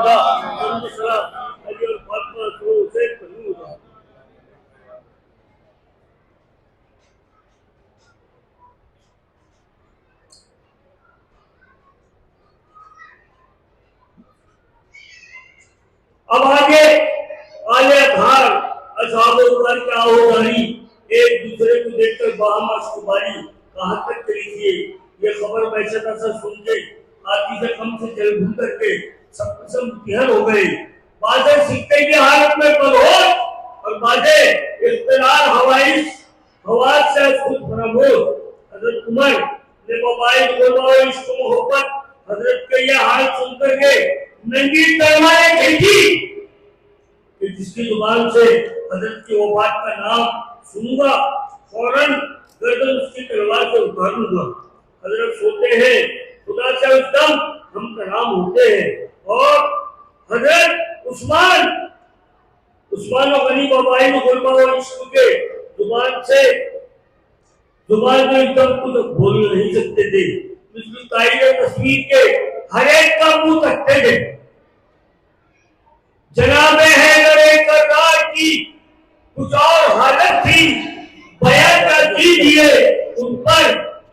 اب آگے دھار اصحاب پر کیا ہو جانی، ایک دوسرے کو دیکھ کر باہم اشکباری کہاں تک چلی تھی. یہ خبر ویسے تھا سن کے آتی سے کم سے چل گھوم کر کے سب قسم پہل ہو گئے. بازے سکتے کی حالت میں بدہوش اور بازے اختلال حواس سے خود فراموش. حضرت عمر نے موبائل کھولا اور عشق و محبت حضرت کے یہ حال سن کر کے ننگی تلواریں کھینچی کہ جس کی زبان سے حضرت کی وفات کا نام سنوں گا فوراً گردن اس کی تلوار سے اتار لوں گا. حضرت سوتے ہیں خدا سے اس دم ہم کلام ہوتے ہیں. اور حضرت عثمان و غنی موبائل غلبہ اور عشق کے زبان میں ایک دم کچھ بول نہیں سکتے تھے. مثل تائید تصویر کے ہر ایک کا منہ تکتے تھے. جناب حیدر کرار کی کچھ اور حالت تھی. بیان کر دیجئے ان پر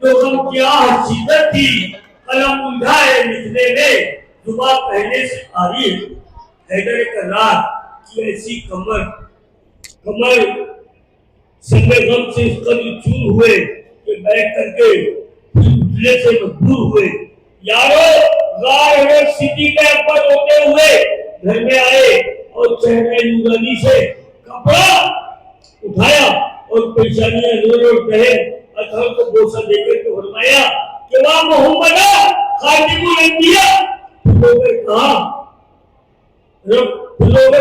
جو غم کی حسیدت تھی. قلم الجھائے لکھنے میں زبان پہلے سے آ رہی ہے. حیدر کرار کی ایسی کمر سنگ غم سے اس قدر چور ہوئے کہ بیٹھ کر کے اٹھنے سے مجبور ہوئے. یارو غار یونیورسٹی کے اکبر ہوتے ہوئے گھر میں آئے اور چہرے نورانی سے کپڑا اٹھایا اور پیشانیاں رو رو کہے اطہر کو بوسہ دے کر کے فرمایا کہ واہ محمد خاتم الانبیاء. پھلو کر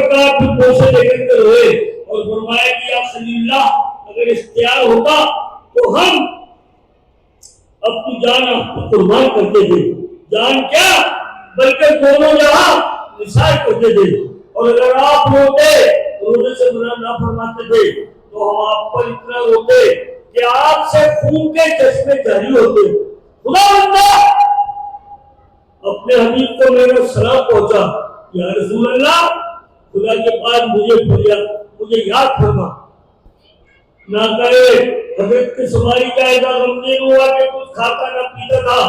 کہا پھر بوسہ دے کر کے روئے اور فرمایا کہ یا خلیل اللہ اگر اختیار ہوتا تو ہم اپنی جان آپ کو قربان کرتے تھے. جان کیا بلکہ دونوں جہاں نثار کرتے تھے. اور اگر آپ رونے سے منع نہ فرماتے تھے تو ہم آپ پر اتنا روتے کہ آپ سے خون کے چشمے جاری ہوتے. خدا بندہ اپنے حبیب کو میرا سلام پہنچا. یا رسول اللہ خدا کے پاس مجھے یاد فرما. نہ کرے حضرت کے سواری کا ایسا غمگین ہوا کہ کچھ کھاتا نہ پیتا تھا.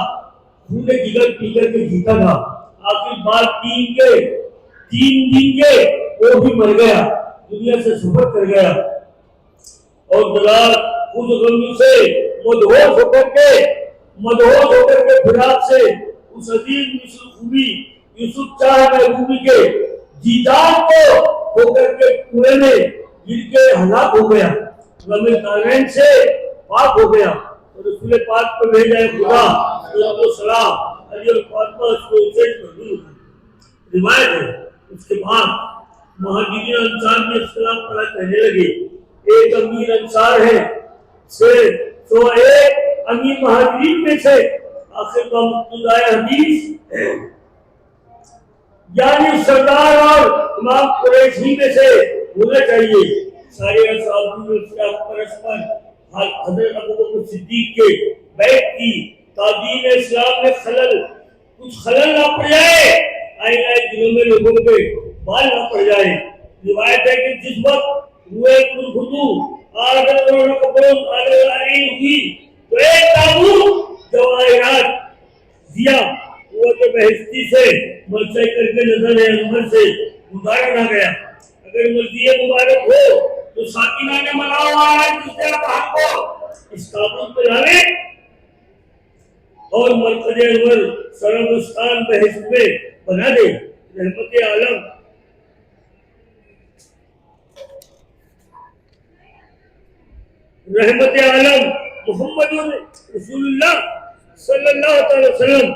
خون جگر پی کر کے جیتا تھا. آخر بات تین دن کے وہ بھی مر گیا, دنیا سے سفر کر گیا. اور دلال اس غمی سے مدہوش ہو کر کے فراق سے اس عزیز مصر خوبی یوسف چاہ محبوبی کے جیدان کو ہو کر کے کنویں میں گر کے ہلاک ہو گیا. غم کارین سے پاک ہو گیا. اور رسول پاک کو بھیجا ہے خدا صلی سلام علی الفاطمہ اس کو روایت ہے. اس کے بعد مہاجرین انصار میں اسلام پڑھا کہنے لگے. ایک امیر انصار ہے سو ایک امیر مہاجرین میں سے آخر کا مقتضا حدیث یعنی سردار اور امام قریشی میں سے ہونا چاہیے. سارے اصحاب نے پرسپر حضرت ابوبکر صدیق کے بیعت کی. تعظیم اسلام میں کچھ خلل نہ پڑ جائے, آئندہ دنوں میں لوگوں کے بال نہ پڑ جائے. روایت ہے کہ جس وقت ہوئے خودو ہوئی تو ایک تابوت جواہرات دیا وہ جو بہشتی سے مرچائی کر کے نظر انور سے گزارا نہ گیا. اگر مرضی مبارک ہو تو ساکنہ نے مناؤ آج دوسرے بہن کو اس تابوت پہ ڈالے اور مرکز انور سرمستان بہشت میں بنا دے. رحمت عالم محمد رسول اللہ صلی اللہ علیہ وسلم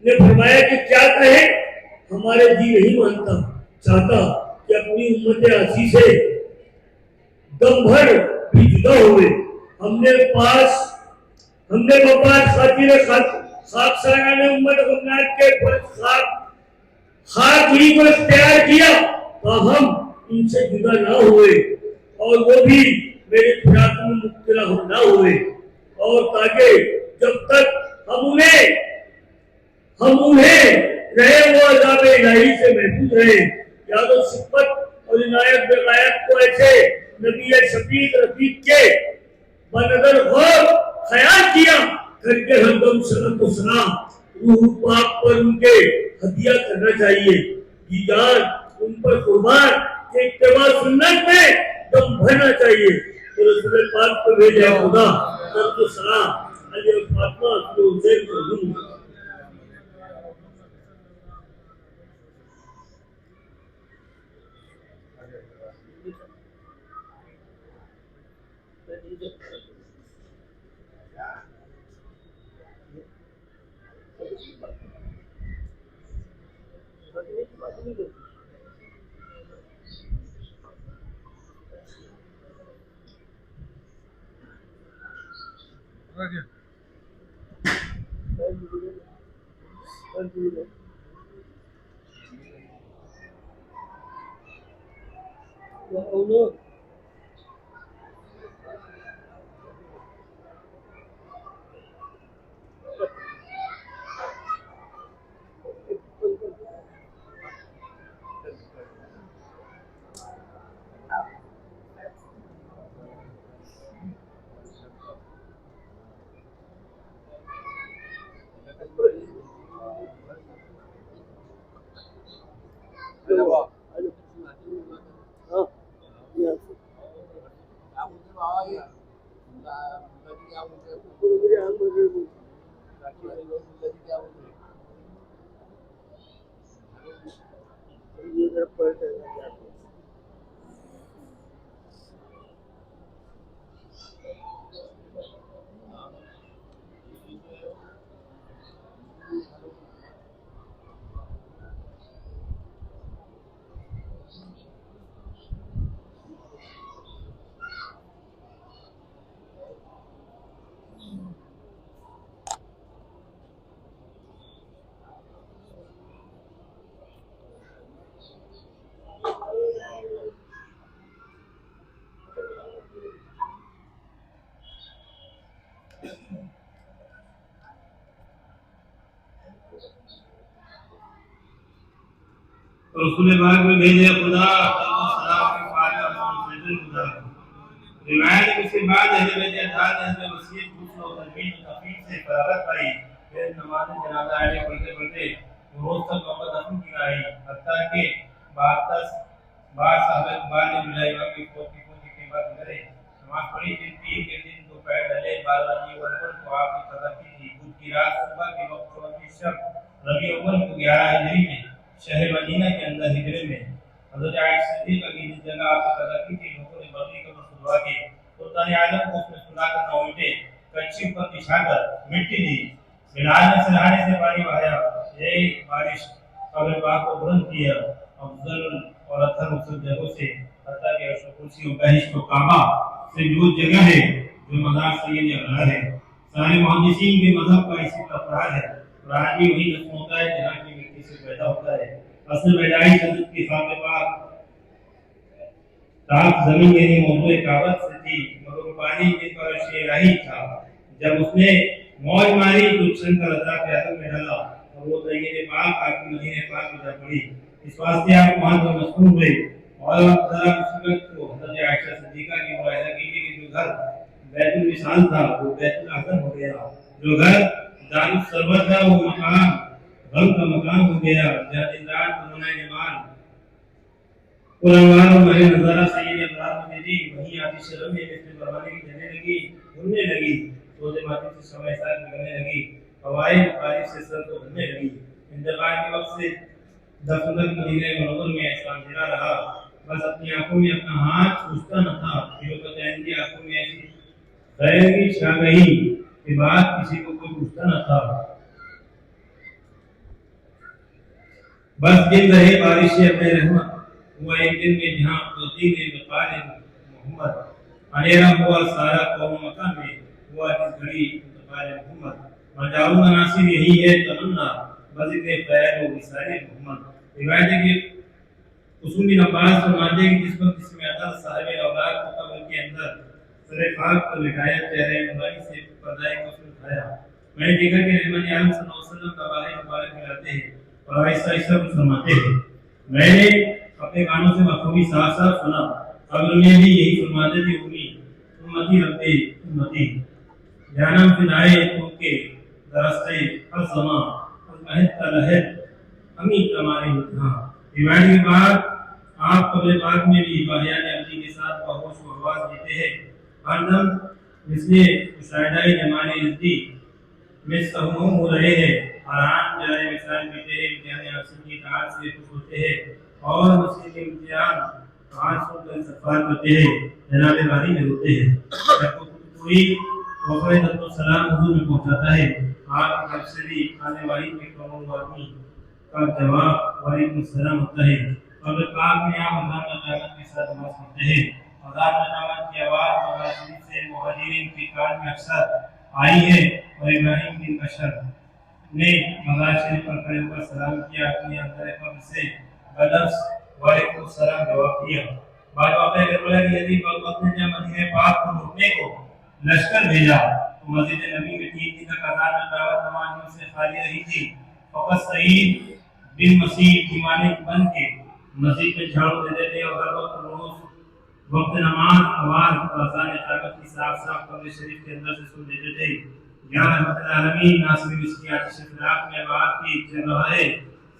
نے فرمایا کہ کیا کہیں, ہمارے جی نہیں مانتا چاہتا کہ اپنی امت عاصی سے دم بھر بھی جدا ہوئے. ہم نے وفات خاطر خاک ساران امت غمناک کے خاک ہی کو اختیار کیا تاہم ان سے جدا نہ ہوئے اور وہ بھی میرے فراق میں مبتلا نہ ہوئے. اور تاکہ جب تک ہم انہیں رہے وہ عذاب الہی मजबूत रहे। याद सिफत और इनायत बेगायत को ऐसे नबी शफीक रफीक के बनदर गौर ख्याल किया करके हरदम सलात व सलाम रूह पाक पर उनके हदिया करना चाहिए। दीदार उन पर कुर्बान के इत्तेबा सुन्नत में दम भरना चाहिए। तो रसूल पाक पर भेजा खुदा तो सलाम अली फातिमा को हुसैन को हुन। रसूल पाक में भेजे खुदा सलाम के पाले और खुदा रिवायत के बाद हजरत अठार ने वसीयत गुस्ल और तलबीन तफीक से फरागत पाई। फिर नमाज जनाजा आए पढ़ते पढ़ते रोज तक नौबत दफन की आई हत्ता के बाद साहब बाद ने मिलाई की पोती के बाद करे नमाज पढ़ी। फिर पीर के दिन दोपहर ढले 12 रबी अव्वल को आपने कदा की थी। खुद की रात सुबह के वक्त 24 शब रबी अव्वल को 11 हिजरी में शहर मदीना के अंदर हिजरे में हजरत आयशा सिद्दीक़ा की जिस जगह आपने कदा की थी लोगों ने बकरी को सुलवा के सुल्तान आलम को उसमें सुलाकर न उल्टे कच्ची पर बिछाकर मिट्टी दी। बिलाल ने सराहने से पानी बहाया। यही बारिश कब्र पाक को बुलंद किया। अफजल और अथर उस जगहों से हत्ता के अर्श कुर्सी और बहिश्त और काबा से जो जगह है जो मज़ार सैयद अगला है। सारे मुहद्दिसीन के मजहब का इसी का फराज है। फराज भी वही नस्ल होता है जहाँ की मिट्टी से पैदा होता है। असल पैदाइश हज़रत की खाक पाक साफ जमीन यानी मौजूद काबत से थी मगर पानी जिस पर शेराही था। जब उसने मौज मारी तो छनकर अल्लाह के आदम में डाला और वो तैयब पाक आके मदीने पाक में जा पड़ी। इस वास्ते आप वहां पर मशहूर हुए और जरा मुसीबत को हजरत आयशा सिद्दीका की मुआयदा कीजिए कि जो घर बैतुल विशाल था वो बैतुल अहसन हो गया। जो घर दारुल सरवर था वो मकान गम का मकान हो गया जहाँ दिन रात मनाए जमाल कुरान और मेरे नजारा सैयद इब्राहिम ने दी वहीं आती शर्म में इसने परवाने की जलने लगी घूमने लगी सोते माथे से समय साथ निकलने लगी हवाएं बुखारी से सर को भरने लगी। इंतकाल के वक्त से दफन मदीने मनव्वर में इस्लाम जिला रहा। बस अपनी आंखों में अपना हाथ छूता न था। फिर की आंखों में ऐसी गैर की छा गई कि बात किसी को कोई पूछता न था। बस दिन रहे बारिश से अपने रहमत हुआ एक दिन में जहाँ तोती ने बकाल मोहम्मद अनेरा हुआ सारा कौम मकान में हुआ जिस घड़ी बकाल मोहम्मद मजाऊ मनासिब यही है तमन्ना बस इतने खैर हो विसारे मोहम्मद। रिवायत है कि उसूल बिन अब्बास फरमाते हैं कि जिस वक्त इसमें अता साहिब औलाद को कब्र के अंदर सरे खाक पर लिटाया चेहरे मुबारक से पर्दाए को उठाया मैंने देखा कि रहमान आलम सल्लल्लाहु अलैहि वसल्लम का बाहर मुबारक मिलाते हैं और आहिस्ता आहिस्ता फरमाते हैं मैंने अपने कानों से बखूबी साफ साफ सुना, कब्र में भी यही फरमाते थे, उम्मती रब्बे उम्मती, जानम फिदाए तुमके दरस्ते हर ज़मा अहद का लहद अमी तुम्हारे हाँ। रिवायत के बाद आप कब्र पाक में भी बयान अब्दी के साथ बहोश व आवाज देते हैं, हरदम इसलिए मुशाहिदाए जमाने इज्दी में सहूम हो रहे हैं, आराम जाए मिसाल पीते हैं, इम्तिहान हासिल की तार से खुश होते हैं और मस्जिद के इम्तिहान आज सुनकर इस्तग़फ़ार करते हैं, जनाब बारी में रोते हैं। जब कोई वफ़ा सलाम हुजूर में पहुंचाता है, आपकी तरफ से भी आने वाली में करोड़ों आदमी का जवाब वालेकुम सलाम होता है। कब्र पाक में आप अज़ान नजामत के साथ नमाज पढ़ते हैं। अज़ान नजामत की आवाज़ मक्का शरीफ से मुहाजिरीन के कान में अक्सर आई है और इब्राहिम बिन बशर ने मज़ार शरीफ पर खड़े होकर सलाम किया, अपनी अंदर कब्र से बलफ्ज़ वालेकुम सलाम जवाब दिया। बाद वाक़या करबला की यदि वक्त ने जब मदीने पाक को लूटने को लश्कर भेजा तो मस्जिद नबी में 3 दिन तक अज़ान नजामत नमाज़ियों से खाली रही थी। फकत सईद बिन मसीह ईमानी बन के मस्जिद में झाड़ू दे देते और हर वक्त रोज वक्त नमाज आवाज और अज़ान इक़ामत की साफ साफ कब्र शरीफ के अंदर से सुन देते थे। या रहमतुल आलमीन नासिर इसकी आतिश फिराक में बात की चल रहा है,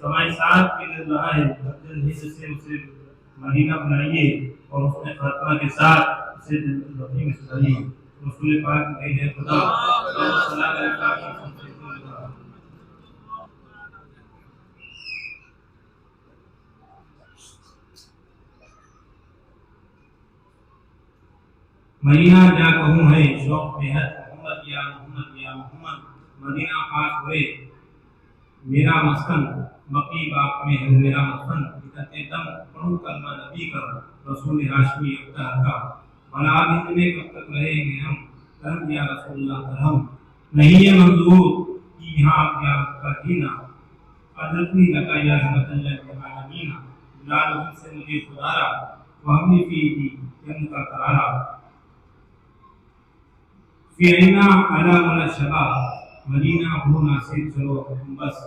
समाई साथ की मिल रहा है, अब्दुल हिस्से से उसे मदीना बनाइए और उसने खात्मा के साथ उसे जन्नत बकी में सुधारिए। रसूल पाक ने कहा खुदा सल्लल्लाहु अलैहि वसल्लम मदीना जा कहूँ है शौक बेहद, मोहम्मद या मोहम्मद, मदीना पास हुए मेरा मस्कन, मक्की बाप में है मेरा मस्कन, इतने दम पढ़ूं कलमा नबी का, रसूल हाशमी अब्दा का, भला हिंद में कब तक रहेंगे हम, करम या रसूलुल्लाह करम, नहीं है मंजूर कि यहाँ क्या का जीना, अदरती लगा या रहमतुल लिल आलमीन, बिलाल से मुझे खुदारा, वहमी फी दी जन्नत का करारा, फिरना अला मुला शबा, मदीना हो नासिर चलो तुम बस,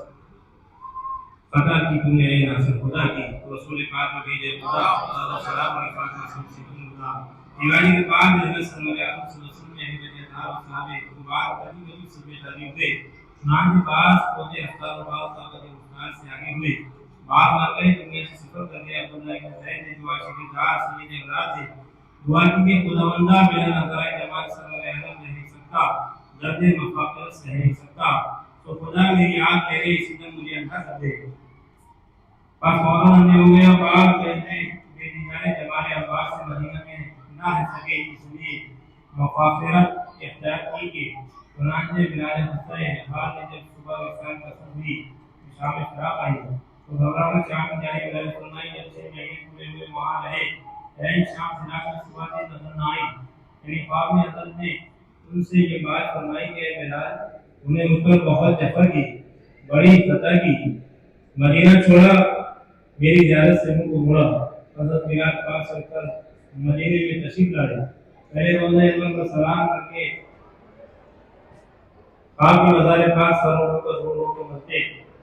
पता की तुमने ए नासिर खुदा की, तो रसूल पाक ने भेजे खुदा सलाम अलैहि वसल्लम से खुदा। दिवाली के बाद नबी सल्लल्लाहु अलैहि वसल्लम ने हमें था साहबे बात कभी कभी सुबह तारीफ हुए, नाम के बाद पौधे अफ्तार और बात का के उस्ताद से आगे हुए, बात ना कहे दुनिया से सफर कर गया अब्दुल्लाह इब्न ज़ैद ने दुआ की दास ने जगरात है, दुआ की खुदावंदा मेरा नजराए जमाल सल्लल्लाहु अलैहि वसल्लम नहीं सकता, दर्द मफाकत सह नहीं सकता, तो खुदा मेरी आँख तेरे इसी दम मुझे अंधा कर दे। बस फौरन अंधे हो गया, बात कहते बेदीनारे जमाले अब्बास से मदीना में ना रह सके, इसलिए मफाफिरत इख्तियार की कि चुनांचे बिलाल हुसैन हाल ने जब सुबह इस्लाम का हुई शाम में फिराक आई तो घबराकर शाम में जाने बिलाल फरमाई जब से महीने पूरे हुए वहाँ रहे, ऐन शाम फिराक में सुबह से नजर न आई, यानी ख्वाब में हज़रत ने उनसे ये बात फरमाई कि बिलाल उन्हें मुझ पर बहुत जफा की, बड़ी खता की, मदीना छोड़ा, मेरी ज़ियारत से मुंह को मोड़ा। हज़रत बिलाल पास होकर मदीने में तशरीफ लाए, पहले रोज़ा इमाम को सलाम करके आप के मज़ार पास सरों को मस्ते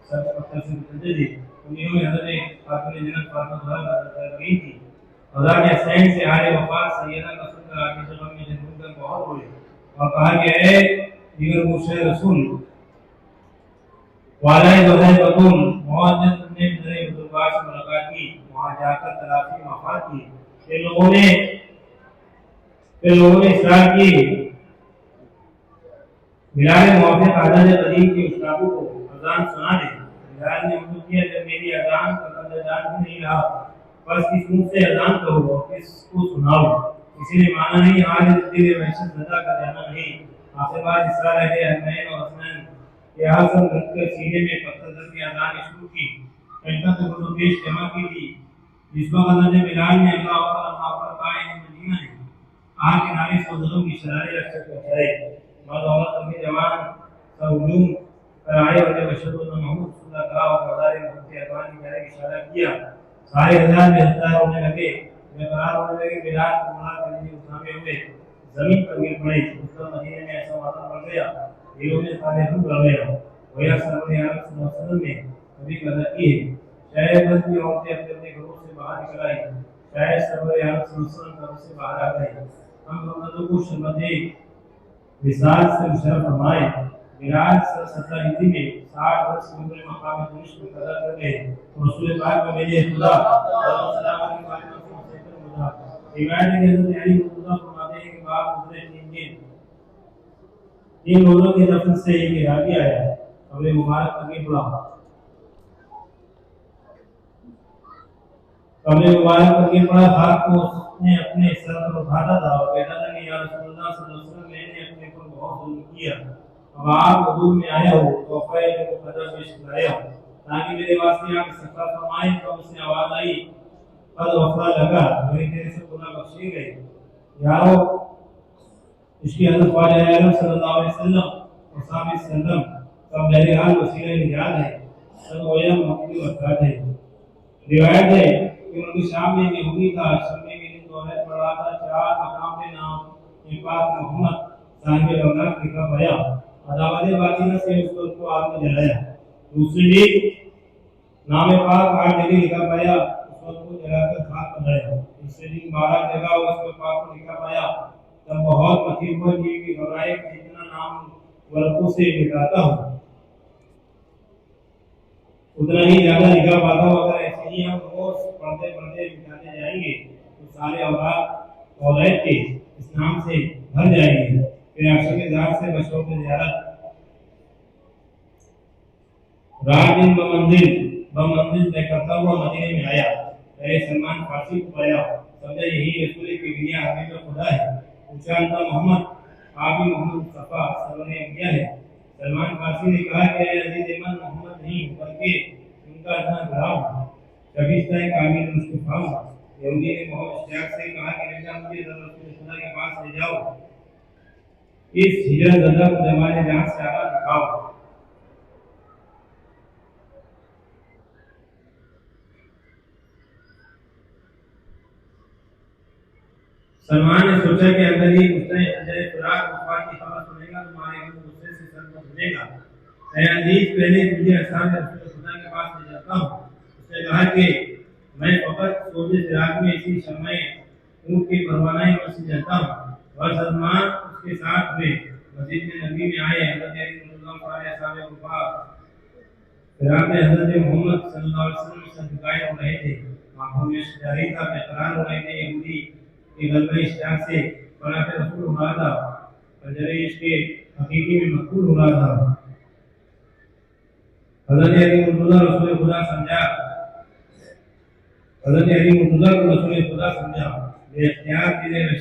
सब पत्थर से गुजरते थे, उन्हीं में हज़रत फातिमा जन्नत फातिमा घर गई थी। हज़रत हसैन से हाल वफात सैयदा का सुनकर आके जगह में जन्नत बहुत रोए और कहा कि ऐ दीगर मुर्शिद रसूल वालाए बधाई बतून बहुत ने तुमने मेरे बुजुर्गों से मुलाकात की, वहां जाकर तलाफी वफात की, ये लोगों ने इसरार की, बिलाल मौफिक आदत कदीम के उस्तादों को अजान सुना दे। बिलाल ने उनको किया जब मेरी अजान का कदरदान भी नहीं रहा, बस किस मुंह से अजान कहो और किसको सुनाओ, इसीलिए माना नहीं आज तेरे वहशत ज़दा का जाना नहीं। आखिर बात इसरार है हसनैन और हसनैन के हासन रखकर सीने में पत्थर धर के अजान शुरू की, ऐसा तो गुरु पेश जमा की थी, जिस वक्त हज़रत बिलाल ने अल्लाह पर पाए मदीना है आग के नारे सौदों की शरारे रक्षक पहुंचाए, मर्द औरत अपने जवान सहुजूम कराए और जब अशद महमूद सुल्ला कहा और मज़ार मुहम्मद अरमान की तरफ इशारा किया, सारे हजार में हत्या होने लगे, बेकरार होने लगे, बिलाल को मुड़ा करने के उठामे हुए जमीन पर गिर पड़े। उस पर मदीने में ऐसा वातावरण बढ़ गया, दिलों में सारे हम बढ़ गया। वही सरवर आलम सल्लल्लाहु अलैहि वसल्लम ने कभी कदर की है, चाहे बस भी औरतें अपने अपने घरों से बाहर निकल आई, चाहे सरवर आलम सल्लल्लाहु अलैहि वसल्लम घरों से बाहर आ गए, हम दोनों को शर्मदे विशाल से मुशर्रफ फरमाए। मिराज 17 हिजरी में 60 वर्ष की उम्र में मकाम दुनिश में पैदा कर गए। रसूल पाक को भेजे खुदा सलाम अलैहि खुदा। रिवायत है कि हज़रत अली खुदा फरमाते हैं कि बाप गुजरे 3 दिन, इन लोगों के दफन से एक रावी आया, हमें मुबारक आगे बढ़ा, हमें मुबारक आगे बढ़ा, हाथ को उसने अपने सर पर उठाया था और कहता था कि या रसूलुल्लाह सल्लल्लाहु अलैहि वसल्लम, मैंने अपने पर बहुत जुल्म किया, अब आप वजूद में आए हो तो फैल को कदर पेश कराया ताकि मेरे वास्ते आप इस्तिग़फ़ार फरमाएं। तो उसने आवाज आई, कद गफरा लगा, मेरी तेरे से गुनाह बख्शे गए। यारो इसकी हज़रत ख्वाजा आलम सल्लल्लाहु अलैहि वसल्लम और साहब सल्लम सब बहरहाल वसीला निजात है, सब गोया मक्की वफ़ात है। रिवायत है कि उनकी शाम में यहूदी था, शम्मे के दिन तौरात पढ़ रहा था, 4 मकाम पे नाम पाक मोहम्मद साहिब रौनक लिखा पाया, अदावत बातिना से उसको आग में जलाया। दूसरी दिन नाम पाक 8 जगह लिखा पाया, उस वक्त को जलाकर खाक बनाया। तीसरे दिन 12 जगह उसके पाक को लिखा पाया, तब बहुत मखीर हुआ कि घबराए जितना नाम वर्कों से मिटाता हूँ उतना ही ज्यादा लिखा पाता हूँ। अगर ऐसे ही हम रोज पढ़ते पढ़ते मिटाते जाएंगे तो सारे औलाद के इस नाम से भर जाएंगे। फिर अक्षर के दार से बशरों की ज़ियारत। रात दिन बमंजिल तय करता हुआ मदीने में आया, पहले सलमान फारसी को पाया, समझा यही रसूल की दुनिया हबीब खुदा है। पूछा अंता मोहम्मद, आप ही मोहम्मद मुस्तफा सरवरे अंबिया है। सलमान फारसी ने कहा कि अजीज अहमद मोहम्मद नहीं बल्कि उनका इतना गुलाम शबीस्ता कामिल मुस्तफा हूं। यहूदी ने बहुत इश्तियाक से कहा कि बेटा मुझे रसूल खुदा के पास ले जाओ, इस हिजरत ज़दा को जमाने जहां से आला दिखाओ। सलमान ने सोचा कि अगर ये गुस्से अजय फराक वफात की खबर सुनेगा तो हमारे हम गुस्से से सर पर उठेगा। ऐ अजीज, पहले तुझे आसान रसूल खुदा के पास ले जाता हूँ। उसने कहा कि मैं फकत सोजे फिराक में इसी शम्मे ऊँट की परवानाई में से जाता हूँ। और सलमान उसके साथ में मस्जिद में नबी में आए। हज़रत अली रज़ियल्लाहु अन्हु साहब वफा फिराक में हज़रत मोहम्मद सल्लल्लाहु अलैहि वसल्लम से झुकाए हो रहे थे, आंखों में जारी था, बेकरार हो रहे थे। यहूदी के गलबे इश्तियाक से फराक रसूल हो रहा था, पंजरे इसके हकीकी में मकबूल हो रहा था। हज़रत अली मुर्तज़ा रसूल खुदा समझा, हज़रत अली मुर्तज़ा को रसूल खुदा समझा, बेइख्तियार दिले